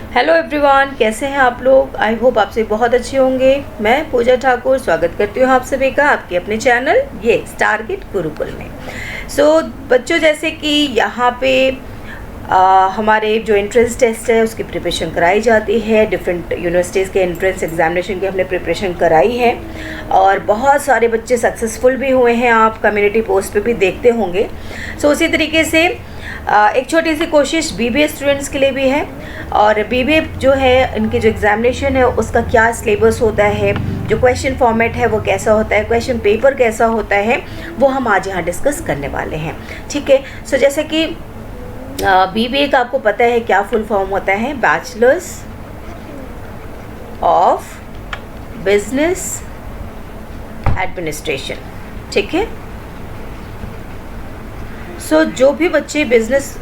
Hello everyone, कैसे हैं आप लोग। आई होप आप सभी बहुत अच्छे होंगे। मैं पूजा ठाकुर स्वागत करती हूँ आप सभी का आपके अपने चैनल ये टारगेट गुरुकुल में। बच्चों, जैसे कि यहाँ पे हमारे जो एंट्रेंस टेस्ट है उसकी प्रिपरेशन कराई जाती है। डिफरेंट यूनिवर्सिटीज़ के एंट्रेंस एग्जामिनेशन की हमने प्रिपरेशन कराई है और बहुत सारे बच्चे सक्सेसफुल भी हुए हैं। आप कम्युनिटी पोस्ट पे भी देखते होंगे। उसी तरीके से एक छोटी सी कोशिश बीबीए स्टूडेंट्स के लिए भी है। और बीबीए जो है, इनकी जो एग्ज़ामिनेशन है उसका क्या सिलेबस होता है, जो क्वेश्चन फॉर्मेट है वो कैसा होता है, क्वेश्चन पेपर कैसा होता है, वो हम आज यहाँ डिस्कस करने वाले हैं। ठीक है। जैसे कि बीबीए का आपको पता है क्या फुल फॉर्म होता है, बैचलर्स ऑफ बिजनेस एडमिनिस्ट्रेशन। ठीक है। जो भी बच्चे बैचलर्स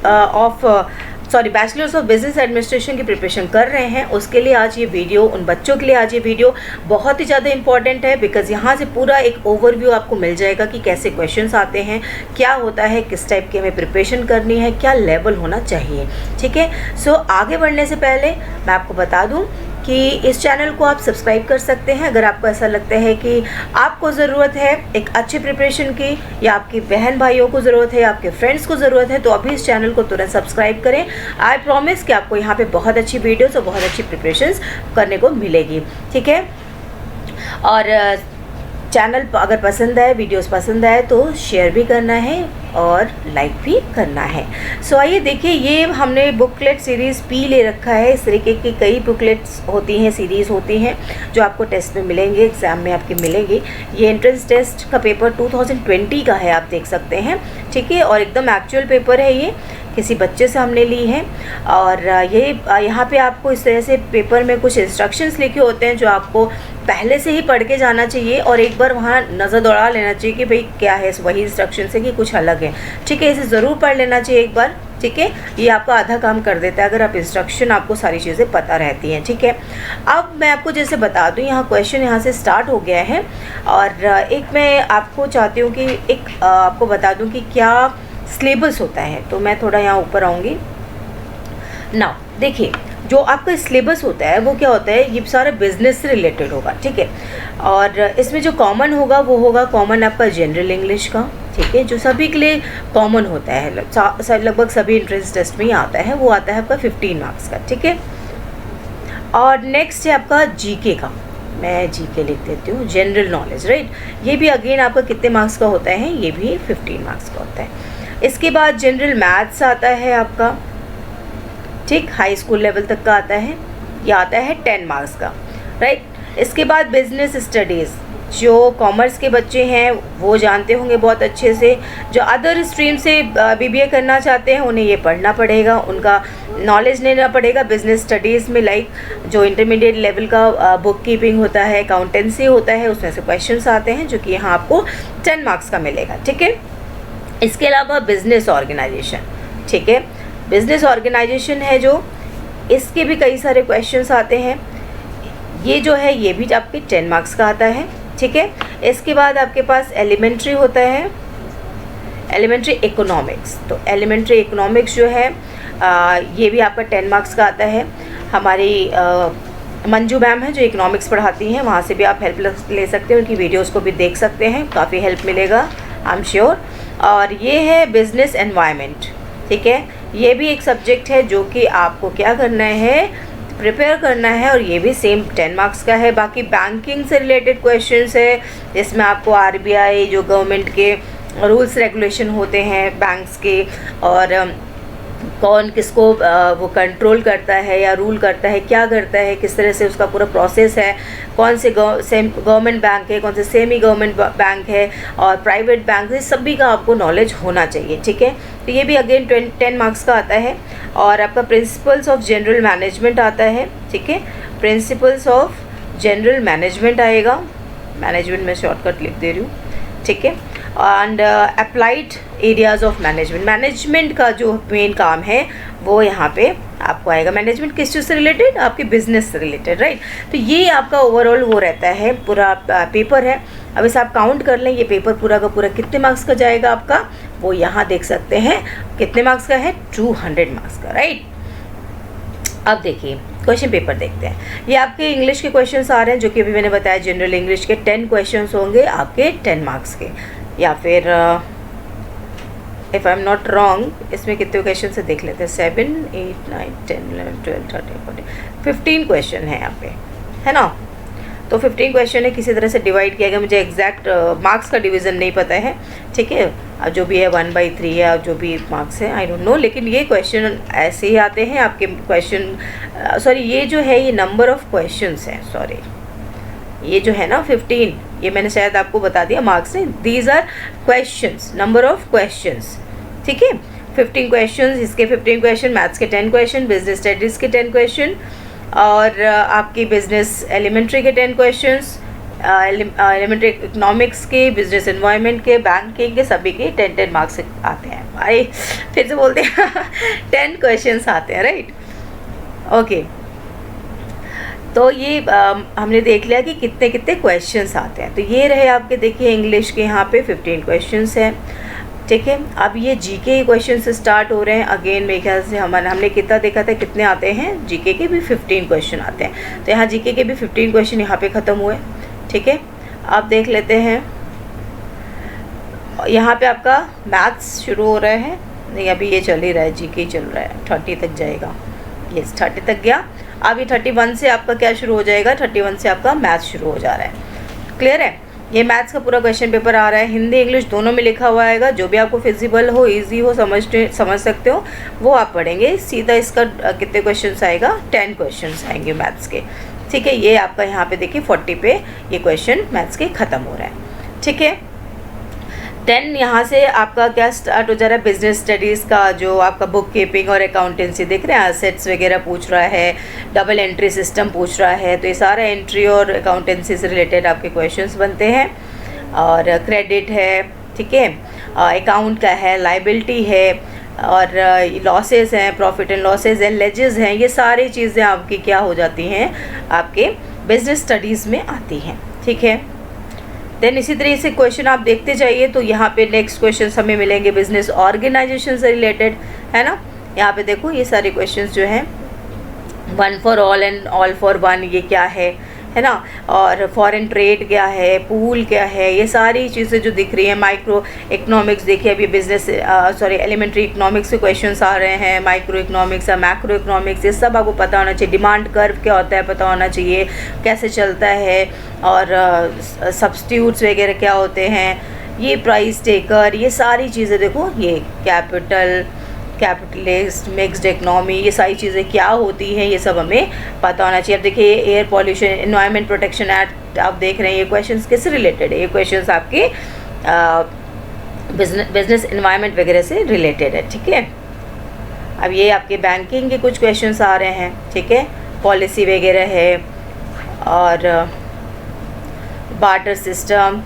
ऑफ बिजनेस एडमिनिस्ट्रेशन की प्रिपरेशन कर रहे हैं उसके लिए आज ये वीडियो, उन बच्चों के लिए आज ये वीडियो बहुत ही ज़्यादा इंपॉर्टेंट है। बिकॉज़ यहाँ से पूरा एक ओवरव्यू आपको मिल जाएगा कि कैसे क्वेश्चंस आते हैं, क्या होता है, किस टाइप की हमें प्रिपरेशन करनी है, क्या लेवल होना चाहिए। ठीक है। आगे बढ़ने से पहले मैं आपको बता दूँ कि इस चैनल को आप सब्सक्राइब कर सकते हैं अगर आपको ऐसा लगता है कि आपको ज़रूरत है एक अच्छी प्रिपरेशन की, या आपकी बहन भाइयों को ज़रूरत है, या आपके फ्रेंड्स को ज़रूरत है, तो अभी इस चैनल को तुरंत सब्सक्राइब करें। आई प्रॉमिस कि आपको यहाँ पे बहुत अच्छी वीडियोस और बहुत अच्छी प्रिपरेशंस करने को मिलेगी। ठीक है। और चैनल अगर पसंद आए, वीडियोस पसंद आए तो शेयर भी करना है और लाइक भी करना है। आइए देखिए, ये हमने बुकलेट सीरीज़ पी ले रखा है। इस तरीके की कई बुकलेट्स होती हैं, सीरीज़ होती हैं जो आपको टेस्ट में मिलेंगे, एग्ज़ाम में आपके मिलेंगे। ये एंट्रेंस टेस्ट का पेपर 2020 का है, आप देख सकते हैं। ठीक है। और एकदम एक्चुअल पेपर है, ये किसी बच्चे से हमने ली है। और ये यहाँ पे आपको इस तरह से पेपर में कुछ इंस्ट्रक्शंस लिखे होते हैं जो आपको पहले से ही पढ़ के जाना चाहिए और एक बार वहाँ नज़र दौड़ा लेना चाहिए कि भाई क्या है, वही इंस्ट्रक्शन से कि कुछ अलग है। ठीक है। इसे ज़रूर पढ़ लेना चाहिए एक बार। ठीक है। ये आपका आधा काम कर देता है अगर आप इंस्ट्रक्शन, आपको सारी चीज़ें पता रहती हैं। ठीक है। अब मैं आपको जैसे बता दूं, यहाँ क्वेश्चन यहाँ से स्टार्ट हो गया है और एक मैं आपको चाहती हूँ कि एक आपको बता दूँ कि क्या सिलेबस होता है। तो मैं थोड़ा यहाँ ऊपर आऊँगी ना। देखिए, जो आपका सिलेबस होता है वो क्या होता है, ये सारा बिजनेस से रिलेटेड होगा। ठीक है। और इसमें जो कॉमन होगा वो होगा कॉमन आपका जनरल इंग्लिश का। ठीक है। जो सभी के लिए कॉमन होता है, लगभग सभी एंट्रेंस टेस्ट में ही आता है, वो आता है आपका 15 मार्क्स का। ठीक है। और नेक्स्ट है आपका जीके का। मैं जीके लिख देती हूँ, जनरल नॉलेज, राइट। ये भी अगेन आपका कितने मार्क्स का होता है, ये भी 15 मार्क्स का होता है। इसके बाद जनरल मैथ्स आता है आपका, ठीक, हाई स्कूल लेवल तक का आता है, ये आता है 10 मार्क्स का, राइट। इसके बाद बिजनेस स्टडीज़, जो कॉमर्स के बच्चे हैं वो जानते होंगे बहुत अच्छे से। जो अदर स्ट्रीम से बीबीए करना चाहते हैं उन्हें ये पढ़ना पड़ेगा, उनका नॉलेज लेना पड़ेगा बिजनेस स्टडीज़ में। लाइक जो इंटरमीडिएट लेवल का बुक कीपिंग होता है, अकाउंटेंसी होता है, उसमें से क्वेश्चंस आते हैं जो कि यहाँ आपको 10 मार्क्स का मिलेगा। ठीक है। इसके अलावा बिजनेस ऑर्गेनाइजेशन, ठीक है, बिजनेस ऑर्गेनाइजेशन है जो, इसके भी कई सारे क्वेश्चंस आते हैं। ये जो है ये भी आपके 10 मार्क्स का आता है। ठीक है। इसके बाद आपके पास एलिमेंट्री होता है, एलिमेंट्री इकोनॉमिक्स। तो एलिमेंट्री इकोनॉमिक्स जो है ये भी आपका 10 मार्क्स का आता है। हमारी मंजू मैम है जो इकोनॉमिक्स पढ़ाती हैं, वहाँ से भी आप हेल्प ले सकते हैं, उनकी वीडियोज़ को भी देख सकते हैं, काफ़ी हेल्प मिलेगा, आई एम श्योर। और ये है बिजनेस एनवायरनमेंट। ठीक है। ये भी एक सब्जेक्ट है जो कि आपको क्या करना है, प्रिपेयर करना है, और ये भी सेम 10 मार्क्स का है। बाकी बैंकिंग से रिलेटेड क्वेश्चंस है, जिसमें आपको आरबीआई, जो गवर्नमेंट के रूल्स रेगुलेशन होते हैं बैंक्स के, और कौन किसको वो कंट्रोल करता है या रूल करता है, क्या करता है, किस तरह से उसका पूरा प्रोसेस है, कौन से गवर्नमेंट बैंक है, कौन से सेमी गवर्नमेंट बैंक है, और प्राइवेट बैंक है, सभी का आपको नॉलेज होना चाहिए। ठीक है। तो ये भी अगेन 10 मार्क्स का आता है। और आपका प्रिंसिपल्स ऑफ जनरल मैनेजमेंट आता है। ठीक है। प्रिंसिपल्स ऑफ जनरल मैनेजमेंट आएगा, मैनेजमेंट में शॉर्टकट लिख दे रही हूँ। ठीक है। And applied areas of management, management का जो मेन काम है वो यहाँ पे आपको आएगा। मैनेजमेंट किस चीज़ से रिलेटेड, आपके बिजनेस से रिलेटेड, राइट। तो ये आपका ओवरऑल वो रहता है, पूरा पेपर है। अब इसे आप काउंट कर लें, ये पेपर पूरा का पूरा कितने मार्क्स का जाएगा आपका, वो यहाँ देख सकते हैं कितने मार्क्स का है, 200 मार्क्स का, राइट। अब देखिए क्वेश्चन पेपर देखते हैं। ये आपके इंग्लिश के क्वेश्चंस आ रहे हैं, जो कि अभी मैंने बताया जनरल इंग्लिश के 10 क्वेश्चंस होंगे आपके 10 मार्क्स के, या फिर if I am not wrong इसमें कितने क्वेश्चन से देख लेते हैं, 7, 8, 9, 10, 11, 12, 13, 14, 15 क्वेश्चन है यहाँ पे, है ना। तो 15 क्वेश्चन है, किसी तरह से डिवाइड किया गया, मुझे एग्जैक्ट मार्क्स का डिवीज़न नहीं पता है, ठीक है। अब जो भी है 1/3 है, अब जो भी मार्क्स है आई डोंट नो, लेकिन ये क्वेश्चन ऐसे ही आते हैं आपके क्वेश्चन, सॉरी ये जो है ये नंबर ऑफ क्वेश्चंस है, सॉरी ये जो है ना 15, ये मैंने शायद आपको बता दिया मार्क्स ने, these are questions, number of questions, ठीक है। 15 क्वेश्चंस, इसके 15 क्वेश्चन, मैथ्स के 10 क्वेश्चन, बिजनेस स्टडीज़ के 10 क्वेश्चन, और आपकी बिजनेस एलिमेंट्री के 10 क्वेश्चंस, एलिमेंट्री इकोनॉमिक्स के, बिजनेस एनवायरनमेंट के, बैंकिंग के, सभी के 10 मार्क्स आते हैं। भाई फिर से बोलते हैं 10 क्वेश्चंस आते हैं, राइट, ओके। तो ये हमने देख लिया कि कितने कितने क्वेश्चंस आते हैं। तो ये रहे आपके, देखिए इंग्लिश के यहाँ पे 15 क्वेश्चंस हैं, ठीक है। अब ये जीके क्वेश्चन से स्टार्ट हो रहे हैं। अगेन मेरे ख्याल से हमने कितना देखा था, कितने आते हैं, जीके के भी 15 क्वेश्चन आते हैं। तो यहाँ जीके के भी 15 क्वेश्चन यहाँ पे ख़त्म हुए, ठीक है। आप देख लेते हैं, यहाँ पे आपका मैथ्स शुरू हो रहा है, नहीं अभी ये चल ही रहा है, जीके चल रहा है, 30 तक जाएगा, यस 30 तक गया। अब ये 31 से आपका क्या शुरू हो जाएगा, 31 से आपका मैथ्स शुरू हो जा रहा है, क्लियर है। ये मैथ्स का पूरा क्वेश्चन पेपर आ रहा है, हिंदी इंग्लिश दोनों में लिखा हुआ आएगा, जो भी आपको फिजिबल हो, इजी हो, समझ सकते हो वो आप पढ़ेंगे। सीधा इसका कितने क्वेश्चंस आएगा, 10 क्वेश्चंस आएंगे मैथ्स के, ठीक है। ये आपका यहाँ पे देखिए 40 पे ये क्वेश्चन मैथ्स के ख़त्म हो रहा है, ठीक है। 10 यहाँ से आपका क्या स्टार्ट हो जा रहा है, बिजनेस स्टडीज़ का, जो आपका बुक कीपिंग और अकाउंटेंसी देख रहे हैं, एसेट्स वगैरह पूछ रहा है, डबल एंट्री सिस्टम पूछ रहा है, तो ये सारा एंट्री और अकाउंटेंसी से रिलेटेड आपके क्वेश्चंस बनते हैं। और क्रेडिट है, ठीक है, अकाउंट का है, लाइबिलिटी है, और लॉसेस हैं, प्रॉफिट एंड लॉसेस हैं, लेजेस हैं, ये सारी चीज़ें आपकी क्या हो जाती हैं, आपके बिजनेस स्टडीज़ में आती हैं, ठीक है। देन इसी तरह से क्वेश्चन आप देखते जाइए, तो यहाँ पे नेक्स्ट क्वेश्चन हमें मिलेंगे बिजनेस ऑर्गेनाइजेशन से रिलेटेड, है ना। यहाँ पे देखो ये सारे क्वेश्चंस जो हैं, 1 for all and all for 1 ये क्या है ना, और फॉरेन ट्रेड क्या है, पूल क्या है, ये सारी चीज़ें जो दिख रही हैं। माइक्रो इकोनॉमिक्स देखिए, अभी बिजनेस एलिमेंट्री इकोनॉमिक्स के क्वेश्चंस आ रहे हैं, माइक्रो इकोनॉमिक्स या मैक्रो इकोनॉमिक्स, ये सब आपको पता होना चाहिए। डिमांड कर्व क्या होता है पता होना चाहिए, कैसे चलता है, और सब्स्टिट्यूट्स वगैरह क्या होते हैं, ये प्राइस टेकर, ये सारी चीज़ें देखो, ये कैपिटलिस्ट, मिक्स्ड इकनॉमी, ये सारी चीज़ें क्या होती हैं, ये सब हमें पता होना चाहिए। अब देखिए air pollution environment protection act आप देख रहे हैं, ये क्वेश्चंस किससे रिलेटेड है, ये क्वेश्चंस आपके बिजनेस एनवायरनमेंट वगैरह से रिलेटेड है, ठीक है। अब ये आपके बैंकिंग के कुछ क्वेश्चंस आ रहे हैं, ठीक है, पॉलिसी वगैरह है, और बार्टर सिस्टम,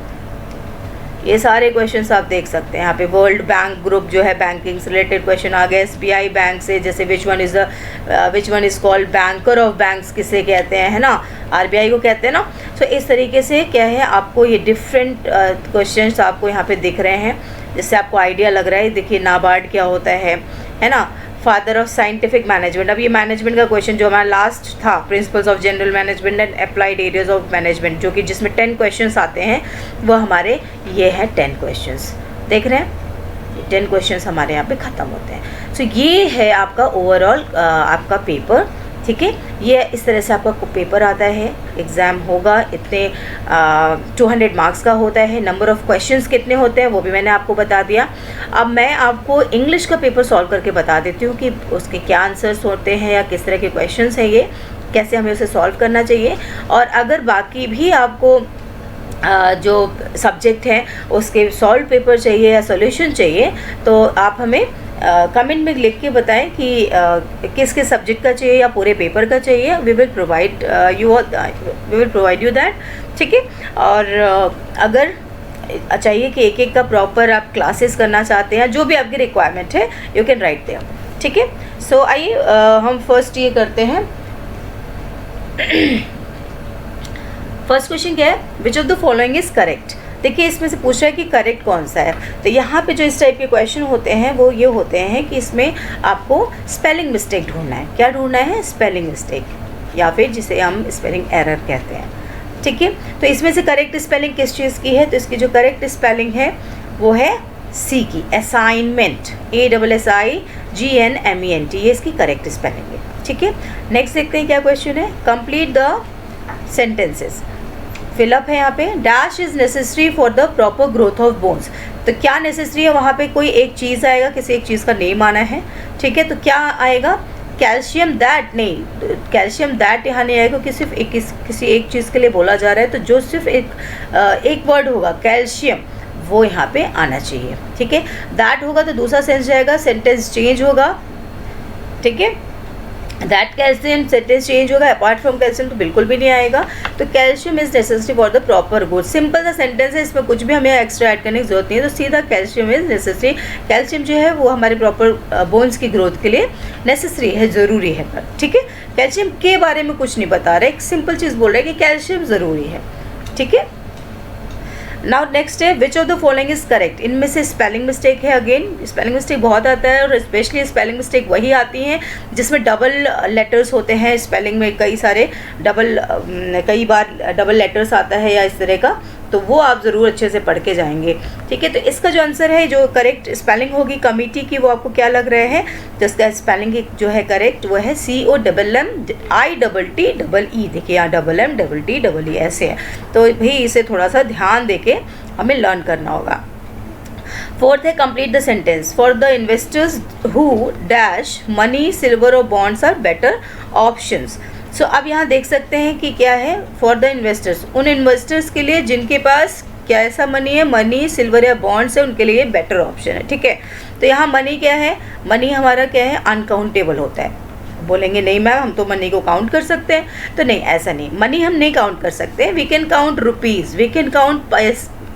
ये सारे क्वेश्चंस आप देख सकते हैं। यहाँ पे वर्ल्ड बैंक ग्रुप जो है, बैंकिंग से रिलेटेड क्वेश्चन आ गए। SBI बैंक से, जैसे which one is called banker of banks किसे कहते हैं, है ना, RBI को कहते हैं ना। तो इस तरीके से क्या है, आपको ये डिफरेंट क्वेश्चंस आपको यहाँ पे दिख रहे हैं, जिससे आपको आइडिया लग रहा है। देखिए नाबार्ड क्या होता है ना, फादर ऑफ साइंटिफिक मैनेजमेंट। अब ये मैनेजमेंट का क्वेश्चन जो हमारा लास्ट था, principles of general management and applied areas of management, जो कि जिसमें 10 क्वेश्चंस आते हैं, वो हमारे ये है 10 क्वेश्चंस, देख रहे हैं, 10 क्वेश्चंस हमारे यहाँ पे ख़त्म होते हैं। सो ये है आपका ओवरऑल आपका पेपर, ठीक है। ये इस तरह से आपका पेपर आता है, एग्ज़ाम होगा, इतने 200 मार्क्स का होता है। नंबर ऑफ़ क्वेश्चंस कितने होते हैं वो भी मैंने आपको बता दिया। अब मैं आपको इंग्लिश का पेपर सॉल्व करके बता देती हूँ कि उसके क्या आंसर्स होते हैं या किस तरह के क्वेश्चंस हैं, ये कैसे हमें उसे सॉल्व करना चाहिए। और अगर बाकी भी आपको जो सब्जेक्ट हैं उसके सॉल्व पेपर चाहिए या सॉल्यूशन चाहिए, तो आप हमें कमेंट में लिख के बताएं कि किस किस सब्जेक्ट का चाहिए या पूरे पेपर का चाहिए। We will provide you that, ठीक है। और अगर चाहिए कि एक एक का प्रॉपर आप क्लासेस करना चाहते हैं, जो भी आपकी रिक्वायरमेंट है, यू कैन राइट देयर, ठीक है। सो आइए हम फर्स्ट ये करते हैं। फर्स्ट क्वेश्चन क्या है, which of the following is correct. देखिए इसमें से पूछ रहा है कि करेक्ट कौन सा है। तो यहाँ पे जो इस टाइप के क्वेश्चन होते हैं वो ये होते हैं कि इसमें आपको स्पेलिंग मिस्टेक ढूंढना है। क्या ढूंढना है? स्पेलिंग मिस्टेक, या फिर जिसे हम स्पेलिंग एरर कहते हैं। ठीक है, तो इसमें से करेक्ट स्पेलिंग किस चीज़ की है? तो इसकी जो करेक्ट स्पेलिंग है वो है सी की, असाइनमेंट, ASSIGNMENT, ये इसकी करेक्ट स्पेलिंग है। ठीक है, नेक्स्ट देखते हैं क्या क्वेश्चन है। कंप्लीट द सेंटेंसेस, फिलअप है यहाँ पे। Dash is necessary for the proper growth of bones. तो क्या नेसेसरी है? वहाँ पे कोई एक चीज़ आएगा, किसी एक चीज़ का नेम आना है। ठीक है, तो क्या आएगा? कैल्शियम दैट, नहीं, कैल्शियम दैट यहाँ नहीं आएगा क्योंकि सिर्फ किसी एक चीज़ के लिए बोला जा रहा है। तो जो सिर्फ एक वर्ड होगा कैल्शियम, वो यहाँ पे आना चाहिए। ठीक है, दैट होगा तो दूसरा सेंस जाएगा, सेंटेंस चेंज होगा। ठीक है, दैट कैल्शियम सेंटेंस चेंज होगा, अपार्ट फ्रॉम कैल्शियम तो बिल्कुल भी नहीं आएगा। तो calcium is necessary for the proper growth, simple सा सेंटेंस है, इसमें कुछ भी हमें एक्स्ट्रा ऐड करने की जरूरत नहीं है। तो सीधा कैल्शियम इज नेसेसरी, कैल्शियम जो है वो हमारे प्रॉपर बोन्स की ग्रोथ के लिए नेसेसरी है, ज़रूरी है। ठीक है, कैल्शियम के बारे में कुछ नहीं बता रहा है, एक सिंपल चीज़ बोल रहा है कि कैल्शियम ज़रूरी है। ठीक है, नाउ नेक्स्ट है which of the following is correct. इनमें से स्पेलिंग मिस्टेक है। अगेन स्पेलिंग मिस्टेक बहुत आता है, और स्पेशली स्पेलिंग मिस्टेक वही आती हैं जिसमें डबल लेटर्स होते हैं। स्पेलिंग में कई बार डबल लेटर्स आता है या इस तरह का, तो वो आप ज़रूर अच्छे से पढ़ के जाएंगे। ठीक है, तो इसका जो आंसर है, जो करेक्ट स्पेलिंग होगी कमिटी की, वो आपको क्या लग रहा है? तो इसका स्पेलिंग जो है करेक्ट वो है COMMITTEE। देखिए यहाँ MMTTEE ऐसे है, तो भाई इसे थोड़ा सा ध्यान देके हमें लर्न करना होगा। फोर्थ है complete the sentence. For the investors who dash money, silver और बॉन्ड्स आर बेटर ऑप्शंस। सो अब यहाँ देख सकते हैं कि क्या है, फॉर द इन्वेस्टर्स, उन इन्वेस्टर्स के लिए जिनके पास क्या ऐसा मनी है, मनी, सिल्वर या बॉन्ड्स है, उनके लिए बेटर ऑप्शन है। ठीक है, तो यहाँ मनी क्या है? मनी हमारा क्या है? अनकाउंटेबल होता है। बोलेंगे नहीं मैम हम तो मनी को काउंट कर सकते हैं, तो नहीं, ऐसा नहीं, मनी हम नहीं काउंट कर सकते। We can count rupees, we can count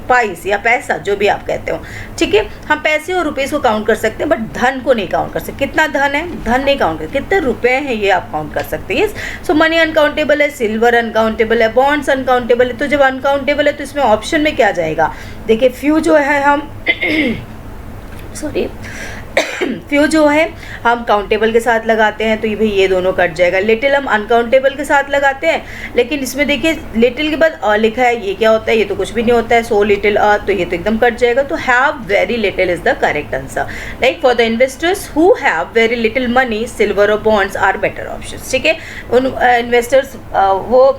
pice या पैसा, जो भी आप कहते हो। ठीक है, हम पैसे और रुपीस को काउंट कर सकते हैं, बट धन को नहीं काउंट कर सकते। कितना धन है, धन नहीं काउंट कर, कितने रुपए हैं ये आप काउंट कर सकते हैं। सो मनी अनकाउंटेबल है, सिल्वर अनकाउंटेबल है, बॉन्ड्स अनकाउंटेबल है। तो जब अनकाउंटेबल है तो इसमें ऑप्शन में क्या जाएगा? देखिए फ्यू जो है हम सॉरी फ्यू जो है हम काउंटेबल के साथ लगाते हैं, तो ये भाई ये दोनों कट जाएगा। लिटिल हम अनकाउंटेबल के साथ लगाते हैं, लेकिन इसमें देखिए लिटिल के बाद अ लिखा है, ये क्या होता है? ये तो कुछ भी नहीं होता है। सो लिटिल अ, तो ये तो एकदम कट जाएगा। तो have very little is the correct answer. Like for the investors who have very little money, silver और बॉन्ड्स आर बेटर ऑप्शंस। ठीक है, उन इन्वेस्टर्स वो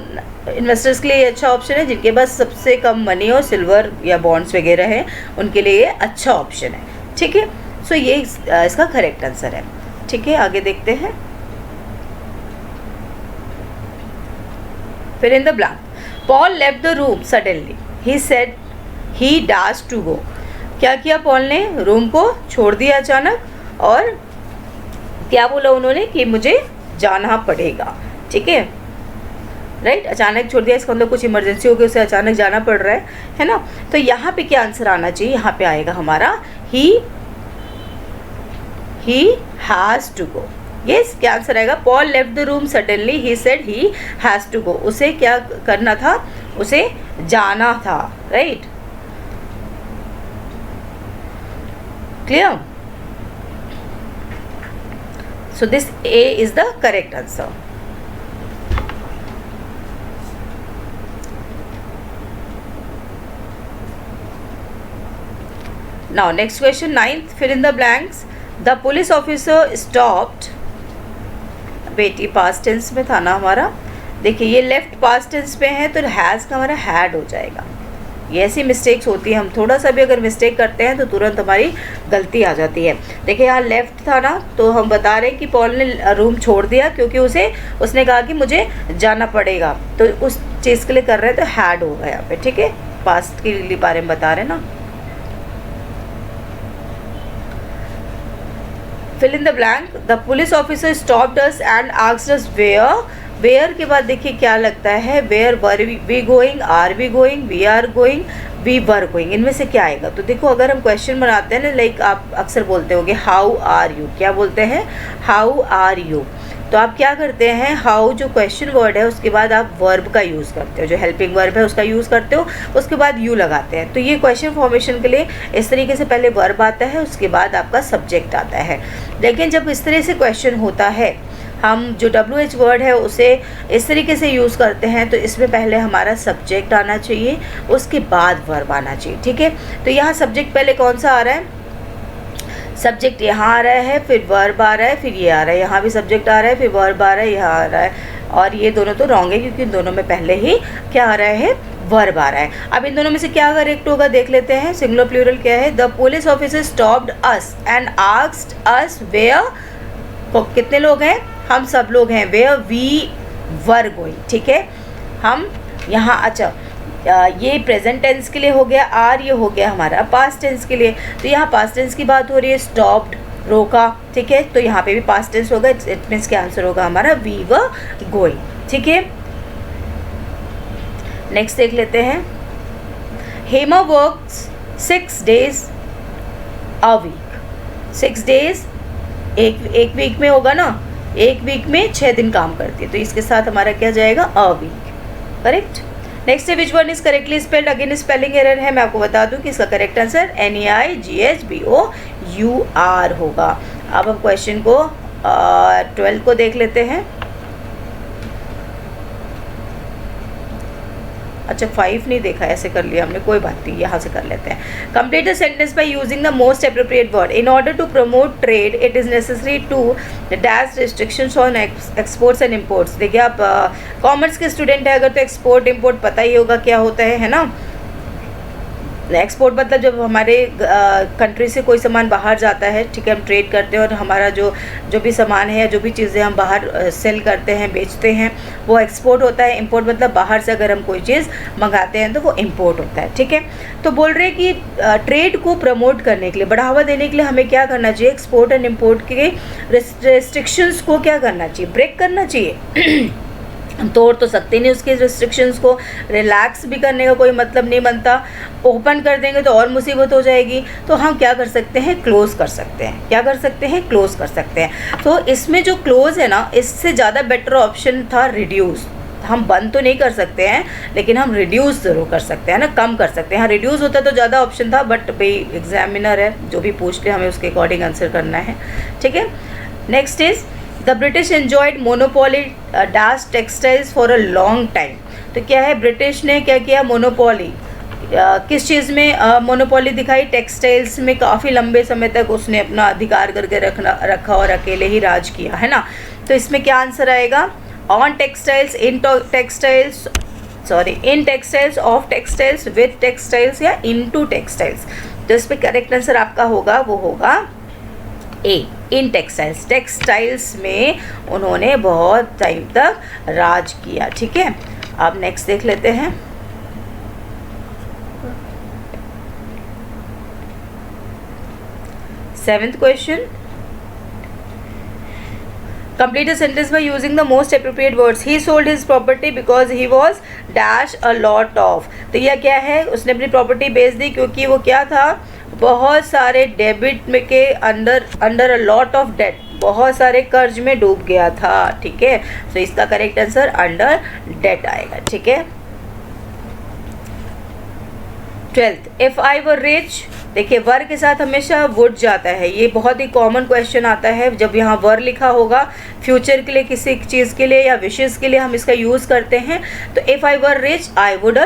इन्वेस्टर्स के लिए अच्छा ऑप्शन है जिनके पास सबसे कम मनी और सिल्वर या बॉन्ड्स वगैरह है, उनके लिए ये अच्छा ऑप्शन है। ठीक है, सो ये इसका करेक्ट आंसर है। ठीक है, आगे देखते हैं। फिर in the blank, Paul left the room suddenly, he said he dash to go. क्या किया पॉल ने? रूम को छोड़ दिया अचानक, और क्या बोला उन्होंने? कि मुझे जाना पड़ेगा। ठीक है, राइट, अचानक छोड़ दिया, इसका मतलब कुछ इमरजेंसी हो गई, उसे अचानक जाना पड़ रहा है ना। तो यहाँ पे क्या आंसर आना चाहिए? यहाँ पे आएगा हमारा he has to go। yes, क्या आंसर आएगा? Paul left the room suddenly, he said he has to go। उसे क्या करना था? उसे जाना था, right, clear? so this A is the correct answer। now next question 9th, fill in the blanks। The police officer stopped, बेटी past tense में था ना हमारा। देखिए ये लेफ्ट पास्ट टेंस पे है, तो हैज़ का हमारा हैड हो जाएगा। ये ऐसी मिस्टेक्स होती है, हम थोड़ा सा भी अगर मिस्टेक करते हैं तो तुरंत हमारी गलती आ जाती है। देखिए यहाँ लेफ्ट था ना, तो हम बता रहे हैं कि पॉल ने रूम छोड़ दिया क्योंकि उसने कहा कि मुझे जाना पड़ेगा, तो उस चीज़ के लिए कर रहे हैं, तो हैड होगा यहाँ पे। ठीक है, पास्ट के बारे में बता रहे हैं ना। fill in the blank, the police officer stopped us and asked us where के बाद देखिए क्या लगता है? where were we going, are we going, we are going, we were going। इनमें से क्या आएगा? तो देखो अगर हम क्वेश्चन बनाते हैं ना, लाइक आप अक्सर बोलते होंगे हाउ आर यू, क्या बोलते हैं? How are you. तो आप क्या करते हैं, हाउ जो क्वेश्चन वर्ड है उसके बाद आप वर्ब का यूज़ करते हो, जो हेल्पिंग वर्ब है उसका यूज़ करते हो, उसके बाद यू लगाते हैं। तो ये क्वेश्चन फॉर्मेशन के लिए इस तरीके से पहले वर्ब आता है, उसके बाद आपका सब्जेक्ट आता है। लेकिन जब इस तरह से क्वेश्चन होता है, हम जो WH वर्ड है उसे इस तरीके से यूज़ करते हैं, तो इसमें पहले हमारा सब्जेक्ट आना चाहिए, उसके बाद वर्ब आना चाहिए, ठीक है। तो यहाँ सब्जेक्ट पहले कौन सा आ रहा है, सब्जेक्ट यहाँ आ रहा है, फिर वर्ब आ रहा है, फिर ये आ रहा है, यहाँ भी सब्जेक्ट आ रहा है, फिर वर्ब आ रहा है, यहाँ आ रहा है, और ये दोनों तो रॉन्ग है क्योंकि इन दोनों में पहले ही क्या आ रहा है, वर्ब आ रहा है। अब इन दोनों में से क्या करेक्ट होगा देख लेते हैं। सिंगुलर प्लूरल क्या है, the police officer stopped us and asked us where, कितने लोग हैं, हम सब लोग हैं, वेयर वी वर गोइंग, ठीक है। हम यहाँ, अच्छा ये प्रेजेंट टेंस के लिए हो गया, आर ये हो गया हमारा पास्ट टेंस के लिए। तो यहाँ पास्ट टेंस की बात हो रही है, स्टॉप्ड, रोका, ठीक है। तो यहाँ पे भी पास्ट टेंस होगा, इट मीन्स क्या आंसर होगा हमारा, वी वर गोइंग, ठीक है। नेक्स्ट देख लेते हैं, Hema works 6 days a week. 6 days एक वीक में होगा ना, एक वीक में 6 दिन काम करती है, तो इसके साथ हमारा क्या जाएगा, अ वीक, करेक्ट। नेक्स्ट है, which one is correctly spelled, again spelling error है, मैं आपको बता दूं कि इसका करेक्ट आंसर NEIGHBOUR होगा। अब हम क्वेश्चन को 12 को देख लेते हैं। अच्छा 5 नहीं देखा, ऐसे कर लिया हमने, कोई बात नहीं, यहाँ से कर लेते हैं। Complete the sentence by using the most appropriate word. In order to promote trade it is necessary to dash restrictions on exports and imports. देखिए आप कॉमर्स के स्टूडेंट है अगर, तो एक्सपोर्ट इम्पोर्ट पता ही होगा क्या होता है ना। एक्सपोर्ट मतलब जब हमारे कंट्री से कोई सामान बाहर जाता है, ठीक है, हम ट्रेड करते हैं और हमारा जो भी सामान है या जो भी चीज़ें हम बाहर सेल करते हैं, बेचते हैं, वो एक्सपोर्ट होता है। इंपोर्ट मतलब बाहर से अगर हम कोई चीज़ मंगाते हैं तो वो इंपोर्ट होता है, ठीक है। तो बोल रहे हैं कि ट्रेड को प्रमोट करने के लिए, बढ़ावा देने के लिए हमें क्या करना चाहिए, एक्सपोर्ट एंड इम्पोर्ट के रेस्ट्रिक्शंस को क्या करना चाहिए, ब्रेक करना चाहिए। हम तोड़ तो सकते नहीं उसके रिस्ट्रिक्शंस को, रिलैक्स भी करने का कोई मतलब नहीं बनता। ओपन कर देंगे तो और मुसीबत हो जाएगी। तो हम क्या कर सकते हैं, क्लोज कर सकते हैं। क्या कर सकते हैं, क्लोज कर सकते हैं। तो इसमें जो क्लोज है ना, इससे ज़्यादा बेटर ऑप्शन था रिड्यूस। हम बंद तो नहीं कर सकते हैं, लेकिन हम रिड्यूस ज़रूर कर सकते हैं ना, कम कर सकते हैं। हाँ, रिड्यूस होता तो ज़्यादा ऑप्शन था, बट भाई एग्जामिनर है, जो भी पूछ ले हमें उसके अकॉर्डिंग आंसर करना है, ठीक है। Next is the British enjoyed monopoly dash textiles for a long time. तो क्या है, ब्रिटिश ने क्या किया, मोनोपोली किस चीज़ में मोनोपोली दिखाई, टेक्सटाइल्स में काफ़ी लंबे समय तक उसने अपना अधिकार करके रखा और अकेले ही राज किया, है ना। तो इसमें क्या आंसर आएगा, on textiles, in textiles, sorry in textiles, of textiles, with textiles या इनटू टेक्सटाइल्स। तो इस पर करेक्ट आंसर आपका होगा, वो होगा ए, इन टेक्सटाइल्स। टेक्सटाइल्स में उन्होंने बहुत टाइम तक राज किया, ठीक है। अब नेक्स्ट देख लेते हैं, seventh question, complete a sentence by using the most appropriate words. He sold his property because he was dash a lot of। तो यह क्या है, उसने अपनी प्रॉपर्टी बेच दी क्योंकि वो क्या था, बहुत सारे डेबिट में के under a lot of debt, बहुत सारे कर्ज में डूब गया था, ठीक है। तो इसका करेक्ट आंसर अंडर डेट आएगा, ठीक है। 12th, if I were rich. देखिए वर के साथ हमेशा वुड जाता है, ये बहुत ही कॉमन क्वेश्चन आता है। जब यहाँ वर लिखा होगा फ्यूचर के लिए, किसी चीज़ के लिए या विशेष के लिए हम इसका यूज़ करते हैं। तो if I were rich I would,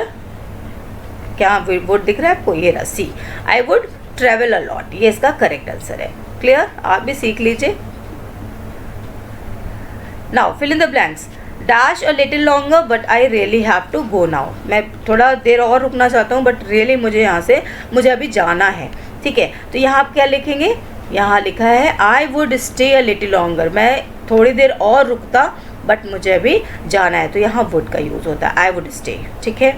क्या वुड दिख रहा है आपको, ये रहा C, I would travel a lot, ये इसका करेक्ट आंसर है। क्लियर, आप भी सीख लीजिए। Now fill in the blanks, dash a little longer but I really have to go now. मैं थोड़ा देर और रुकना चाहता हूँ, बट रियली मुझे अभी जाना है, ठीक है। तो यहाँ आप क्या लिखेंगे, यहाँ लिखा है I would stay a little longer, मैं थोड़ी देर और रुकता बट मुझे अभी जाना है, तो यहाँ वुड का यूज़ होता है, आई वुड स्टे, ठीक है।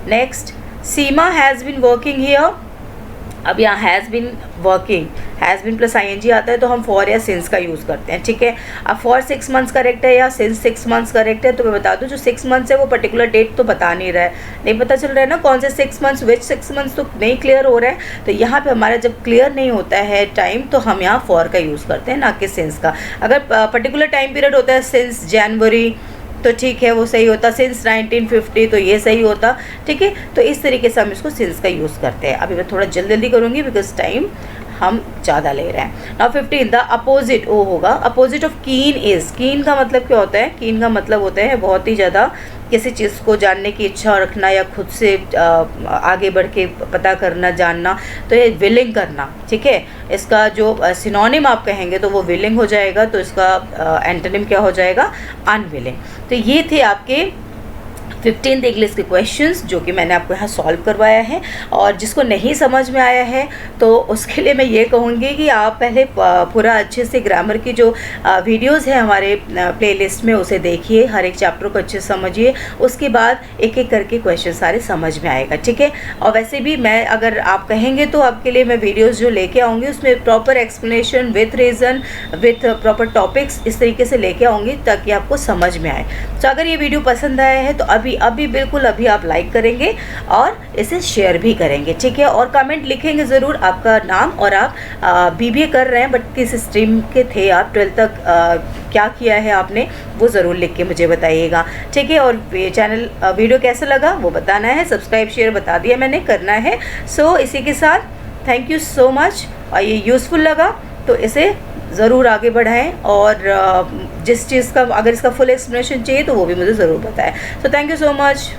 Next, Seema has been working here अब यहाँ has been working, has been plus ING आता है तो हम फॉर या सिंस का यूज़ करते हैं, ठीक है। अब फॉर 6 मंथ्स करेक्ट है या सिंस 6 मंथ्स करेक्ट है, तो मैं बता दूँ जो 6 मंथ्स है वो पर्टिकुलर डेट तो बता नहीं रहा है, नहीं पता चल रहा है ना कौन से 6 मंथ्स, विच 6 मंथ्स, तो नहीं क्लियर हो रहा है। तो यहाँ पे हमारा जब क्लियर नहीं होता है टाइम तो हम यहाँ फॉर का यूज़ करते हैं, ना कि सिंस का। अगर पर्टिकुलर टाइम पीरियड होता है सिंस जनवरी तो ठीक है, वो सही होता, सिंस 1950 तो ये सही होता, ठीक है। तो इस तरीके से हम इसको सिंस का यूज़ करते हैं। अभी मैं थोड़ा जल्दी करूँगी बिकॉज टाइम हम ज़्यादा ले रहे हैं। नाउ 15 द अपोजिट ओ होगा, अपोजिट ऑफ कीन इज़, कीन का मतलब क्या होता है, कीन का मतलब होता है बहुत ही ज़्यादा किसी चीज़ को जानने की इच्छा रखना या खुद से आगे बढ़ के पता करना, जानना, तो ये विलिंग करना, ठीक है। इसका जो सिनोनिम आप कहेंगे तो वो विलिंग हो जाएगा, तो इसका एंटोनिम क्या हो जाएगा, अनविलिंग। तो ये थे आपके 15 इंग्लिश के क्वेश्चंस जो कि मैंने आपको यहाँ सॉल्व करवाया है। और जिसको नहीं समझ में आया है तो उसके लिए मैं ये कहूँगी कि आप पहले पूरा अच्छे से ग्रामर की जो वीडियोस है हमारे प्लेलिस्ट में उसे देखिए, हर एक चैप्टर को अच्छे से समझिए, उसके बाद एक एक करके क्वेश्चन सारे समझ में आएगा, ठीक है। और वैसे भी मैं अगर आप कहेंगे तो आपके लिए मैं वीडियोज़ जो लेके आऊँगी उसमें proper explanation with reason with proper topics इस तरीके से लेके आऊँगी ताकि आपको समझ में आए। तो अगर ये वीडियो पसंद आया है तो अभी बिल्कुल अभी आप लाइक करेंगे और इसे शेयर भी करेंगे, ठीक है। और कमेंट लिखेंगे ज़रूर आपका नाम और आप BBA कर रहे हैं बट किस स्ट्रीम के थे आप, 12th तक क्या किया है आपने, वो ज़रूर लिख के मुझे बताइएगा, ठीक है। और ये चैनल वीडियो कैसा लगा वो बताना है, सब्सक्राइब शेयर बता दिया मैंने, करना है। सो इसी के साथ थैंक यू सो मच। और ये यूज़फुल लगा तो इसे ज़रूर आगे बढ़ाएं और जिस चीज़ का अगर इसका फुल एक्सप्लेनेशन चाहिए तो वो भी मुझे ज़रूर बताएं। So thank you so much.